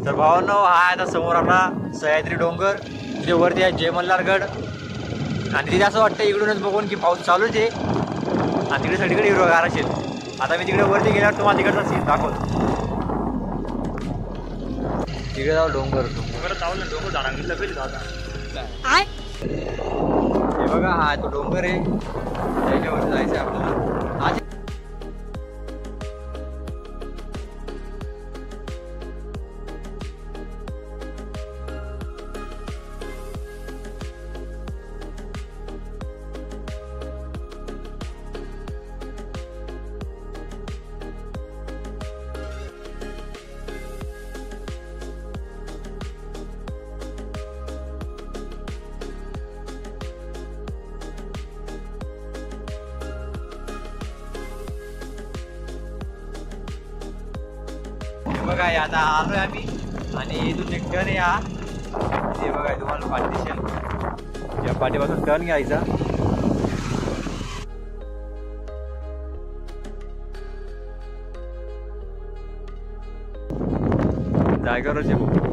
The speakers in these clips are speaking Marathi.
तर भावांनो, हा आहे आता समोर आपला सह्याद्री डोंगर. तिथे वरती आहे जय मल्हारगड. आणि तिथे असं वाटतं इकडूनच बघून की पाऊस चालूच आहे आणि तिकडे सगळीकडे हिरवगार असेल. आता मी तिकडे वरती गेल्यावर तुम्हाला तिकडचा सीन दाखवतो. तिकडे जाऊ डोंगर जाऊ ना, डोंगर झाडांनी लगेच जाता. हे बघा, हा तो डोंगर आहे, त्याच्यावरती जायचं आहे आपल्याला. आज बघा, आता आलोय आम्ही आणि इथून एक टर्न या. ते बघा तुम्हाला पाठी दिसेल, या पाठीपासून टर्न घ्यायचा. जागेवरच आहे भाऊ.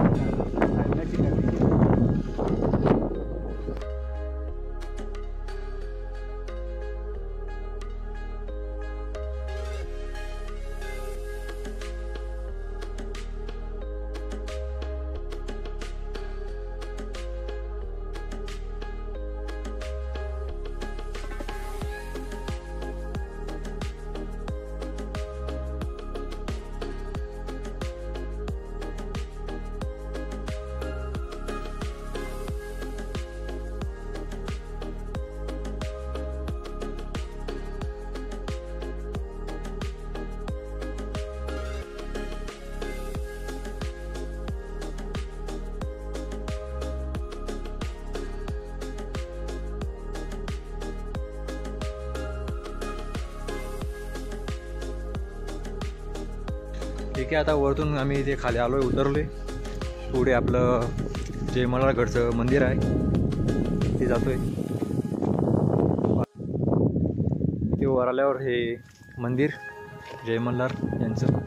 ठीक आहे, आता वरतून आम्ही इथे खाली आलोय, उतरलोय. पुढे आपलं जय मल्हारगडचं मंदिर आहे, ते जातोय. ते वर आल्यावर हे मंदिर जय मल्हार यांचं.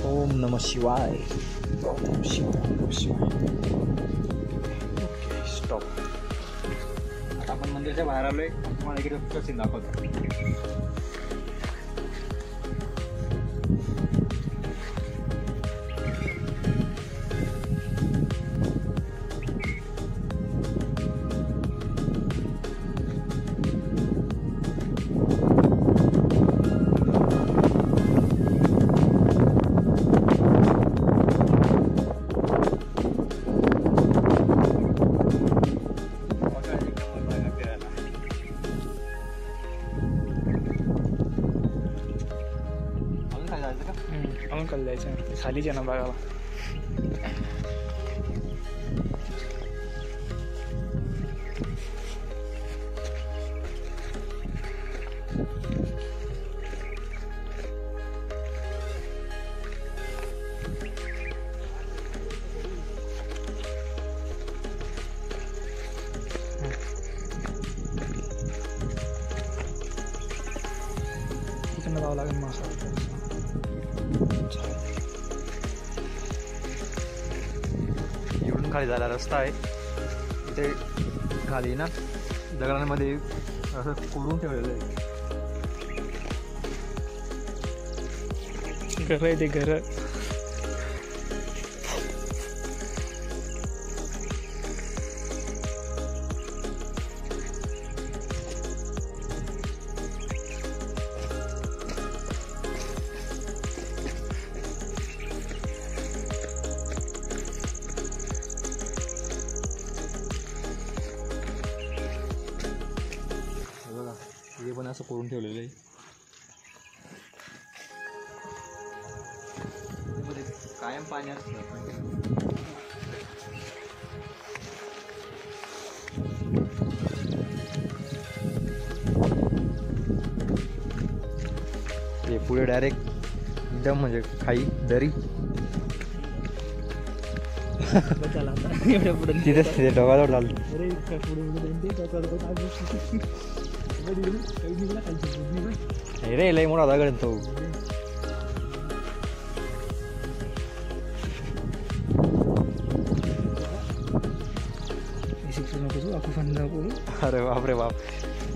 ओम नमः शिवाय. ओम नमः शिवाय. ओम नमः शिवाय. Okay, stop. आता आपण मंदिराच्या बाहेर आलोय, तुम्हाला इकडे सीन दाखवतो. अजून कल जायचं खालीच आहे ना बघायला. तिकडनं जावं लागेल मग असं. इकडून खाली जायला रस्ता आहे. इथे खाली ना दगडांमध्ये असं कोरून ठेवलेलं आहे. घर आहे ते घर. हे पण असं करून ठेवलेलं आहे. कायम पाणी असतं. पुढे डायरेक्ट एकदम म्हणजे खाई दरी तिथे तिथे ढगाजवळ चालतो. रे लय मोठा दगड तो. अरे बाप रे बाप,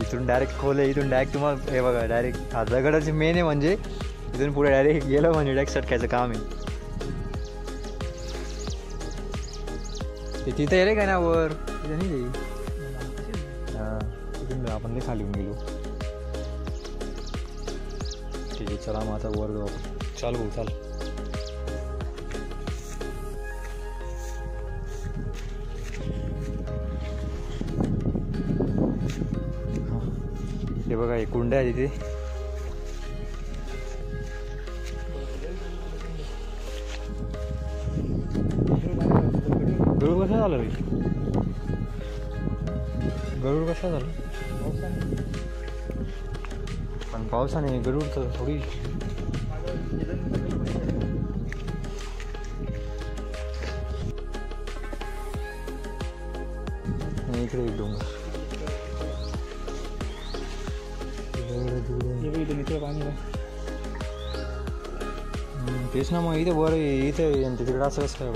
इथून डायरेक्ट खोल आहे. इथून डायरेक्ट तुम्हाला हे बघा डायरेक्ट हा दगडाचे मेन आहे. म्हणजे इथून पुढे डायरेक्ट गेलं म्हणजे डायरेक्ट सटकायचं काम आहे. ते तिथे रे काय ना वर तिथे नाही जाईल. हां तिथून आपण ते खाली गेलो. ठीक आहे चला मग आता वर जाऊ आपण. चाल भाऊ चाल. हे बघा हे कुंड आहे तिथे. गरुड कसं झालं रे? गरुड कसं झालं? पण पावसाने गरुड तर थोडी इकडे एक डोंगर तेच ना. मग इथे वर इथे तिकडे असं कसं काय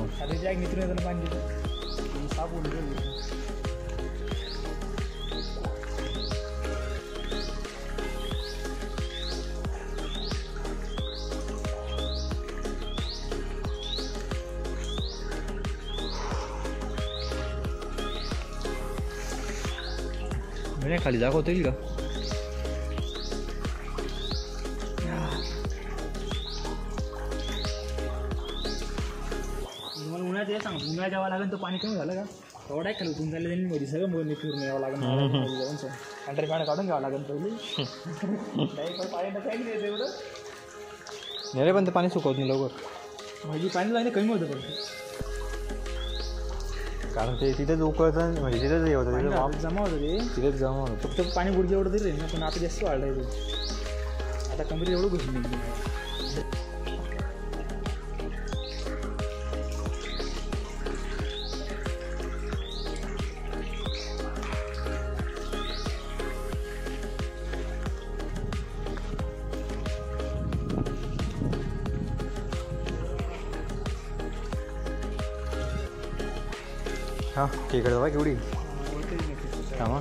म्हणजे खाली दाखवता येईल का? उन्हाळ्या जावं लागेल तर पाणी कमी झालं का थोडा खाली उतरून झालं त्यांनी मध्ये सगळं मध्ये फिरून यावं लागेल. अंडर पाणी काढून घ्यावं लागेल पहिले. पाणी काही नाही एवढं नाही पण ते पाणी सुकवत नाही लवकर. म्हणजे पाणी लागणे कमी होतं पण कारण ते तिथेच उकळतं म्हणजे तिथेच हे होतं. तिथे जमा होतं ते तिथेच जमा होतं. फक्त पाणी गुडघे एवढं तरी ना. पण आता जास्त वाढलं आहे. आता कमी एवढं घुसून नाही. हां तिकडे जाऊ केवढी थांबा.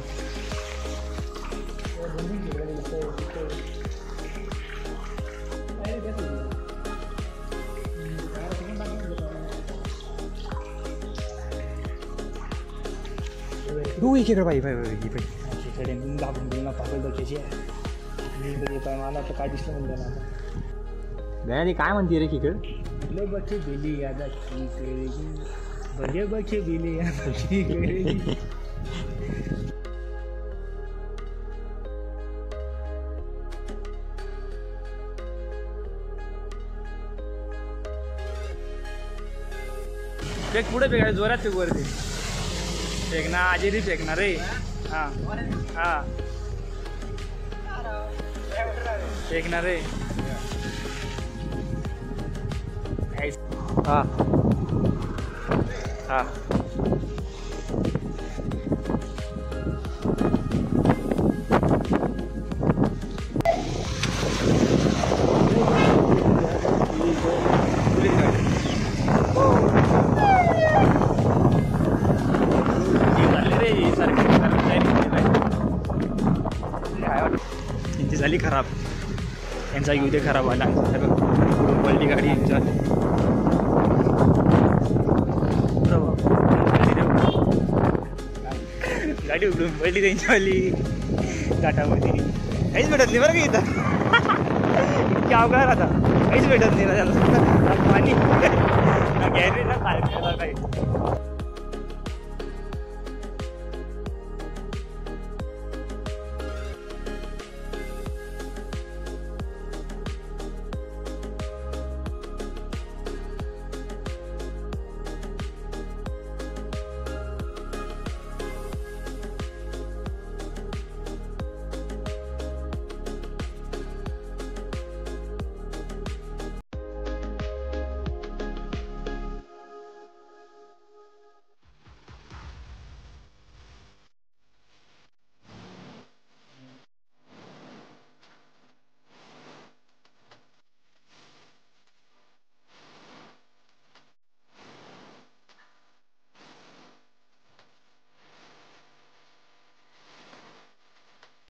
तू इकडे पाहिजे लागून गेला पागल डोक्याची पाय मला आता काय दिसलं म्हणजे आता गयानी काय म्हणते रे तिकडे? म्हटलं बच्चे गेली आता बजे बच्चे गेली फेक पुढे फेकायचं जोरात फेक वरती फेकना आजेरी फेकणार रे. हां हां फेकणार रे. हां हां यांची झाली खराब. यांचा उद्या खराब आला. पलटी गाडी यांच्या गाडी उघडून पडली त्यांच्यावाली टाटामध्ये. काहीच भेटत नाही बरं का इथं. इतकी अवघड आता काहीच भेटत नाही ना त्याला. पाणी ना गॅरेज ना काय काही